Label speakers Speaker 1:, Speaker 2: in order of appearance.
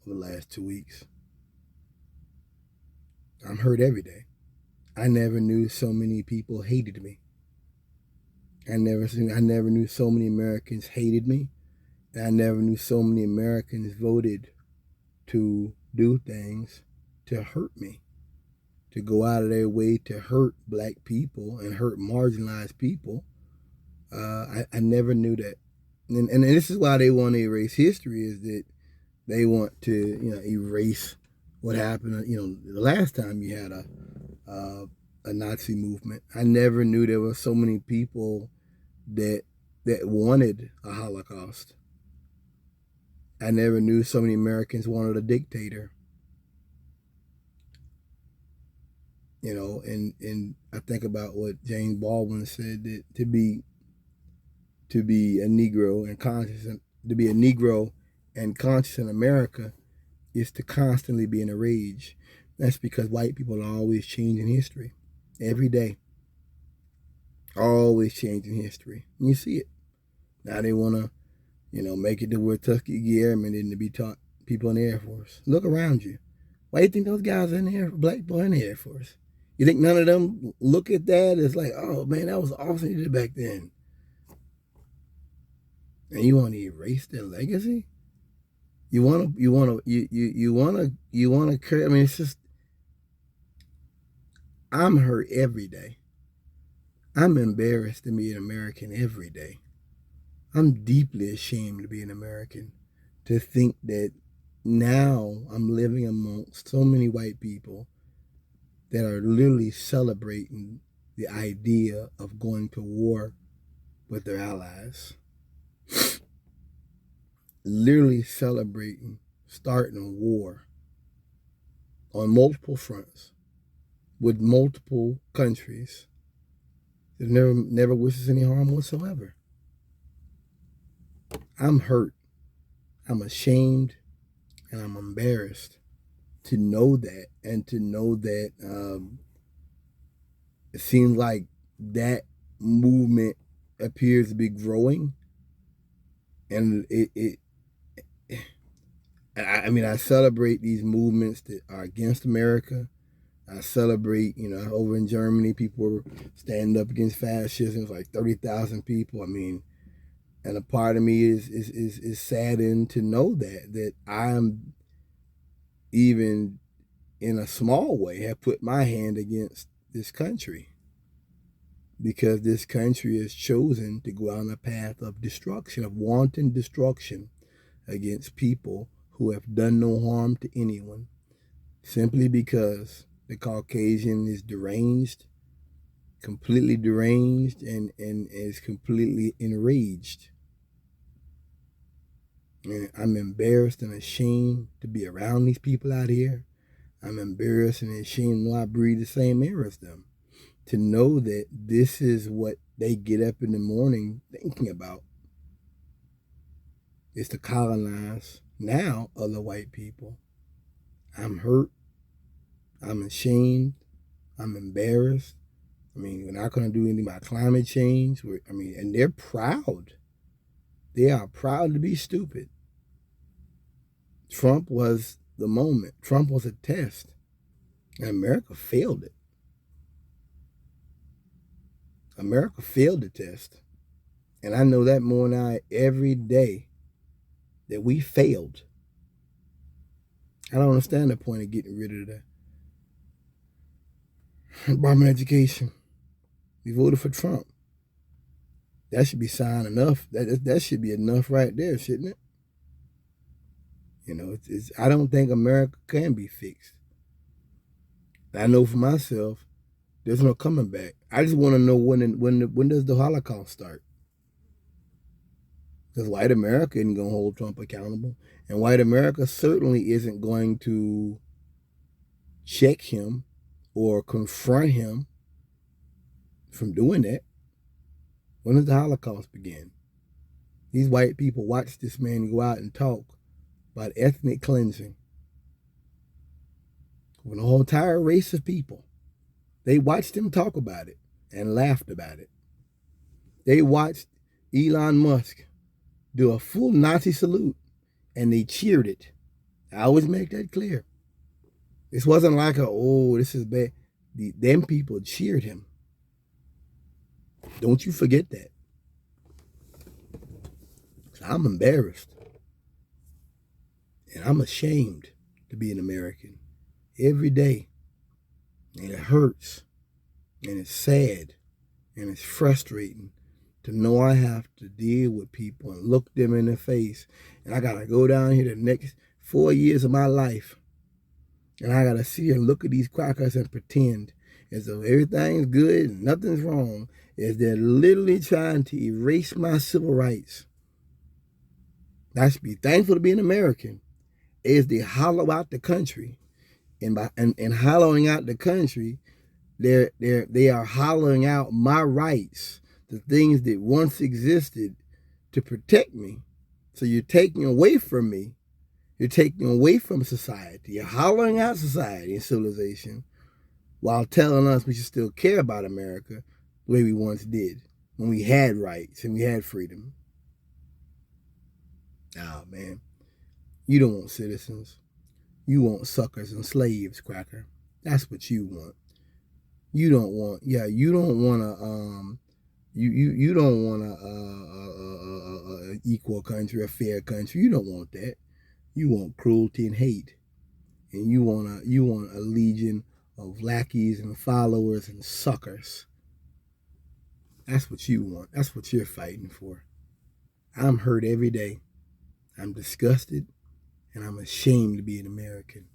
Speaker 1: over the last 2 weeks. I'm hurt every day. I never knew so many people hated me. I never knew so many Americans hated me. And I never knew so many Americans voted to do things to hurt me, to go out of their way to hurt black people and hurt marginalized people. I never knew that. And this is why they want to erase history, is that they want to erase what happened. The last time you had a Nazi movement. I never knew there were so many people that wanted a Holocaust. I never knew so many Americans wanted a dictator. And I think about what James Baldwin said, that to be a Negro and conscious, to be a Negro and conscious in America is to constantly be in a rage. That's because white people are always changing history every day. Always changing history. And you see it. Now they want to, make it to where Tuskegee Airmen didn't be taught people in the Air Force. Look around you. Why do you think those guys are in the black people in the Air Force? You think none of them look at that as like, oh man, that was awesome you did back then? And you want to erase their legacy? You want to, I mean, it's just, I'm hurt every day. I'm embarrassed to be an American every day. I'm deeply ashamed to be an American, to think that now I'm living amongst so many white people that are literally celebrating the idea of going to war with their allies. Literally celebrating starting a war on multiple fronts with multiple countries that never wishes any harm whatsoever. I'm hurt. I'm ashamed, and I'm embarrassed to know that, and to know that it seems like that movement appears to be growing, and I celebrate these movements that are against America. I celebrate, over in Germany, people were standing up against fascism. It's like 30,000 people. And a part of me is saddened to know that I'm, even in a small way, have put my hand against this country, because this country has chosen to go on a path of destruction, of wanton destruction against people who have done no harm to anyone, simply because the Caucasian is deranged, completely deranged, and is completely enraged. And I'm embarrassed and ashamed to be around these people out here. I'm embarrassed and ashamed to know I breathe the same air as them. To know that this is what they get up in the morning thinking about, is to colonize now other white people. I'm hurt. I'm ashamed. I'm embarrassed. We're not going to do anything about climate change. And they're proud. They are proud to be stupid. Trump was the moment. Trump was a test. And America failed it. America failed the test. And I know that more now every day, that we failed. I don't understand the point of getting rid of the Department of Education. We voted for Trump. That should be sign enough. That should be enough right there, shouldn't it? I don't think America can be fixed. I know for myself, there's no coming back. I just want to know when does the Holocaust start? Because white America isn't going to hold Trump accountable. And white America certainly isn't going to check him or confront him from doing that. When does the Holocaust begin? These white people watch this man go out and talk about ethnic cleansing with a whole entire race of people. They watched him talk about it and laughed about it. They watched Elon Musk do a full Nazi salute, and they cheered it I always make that clear. This wasn't like this is bad. Them people cheered him. Don't you forget that. So I'm embarrassed. And I'm ashamed to be an American every day. And it hurts. And it's sad. And it's frustrating to know I have to deal with people and look them in the face. And I got to go down here the next 4 years of my life. And I got to see and look at these crackers and pretend as though everything's good and nothing's wrong, as they're literally trying to erase my civil rights. I should be thankful to be an American as they hollow out the country. And by hollowing out the country, they are hollowing out my rights, the things that once existed to protect me. So you're taking away from me. You're taking away from society. You're hollowing out society and civilization while telling us we should still care about America the way we once did, when we had rights and we had freedom. Oh, man. You don't want citizens. You want suckers and slaves, cracker. That's what you want. You don't want, you don't want you don't want a equal country, a fair country. You don't want that. You want cruelty and hate. And you want a legion of lackeys and followers and suckers. That's what you want. That's what you're fighting for. I'm hurt every day. I'm disgusted, and I'm ashamed to be an American.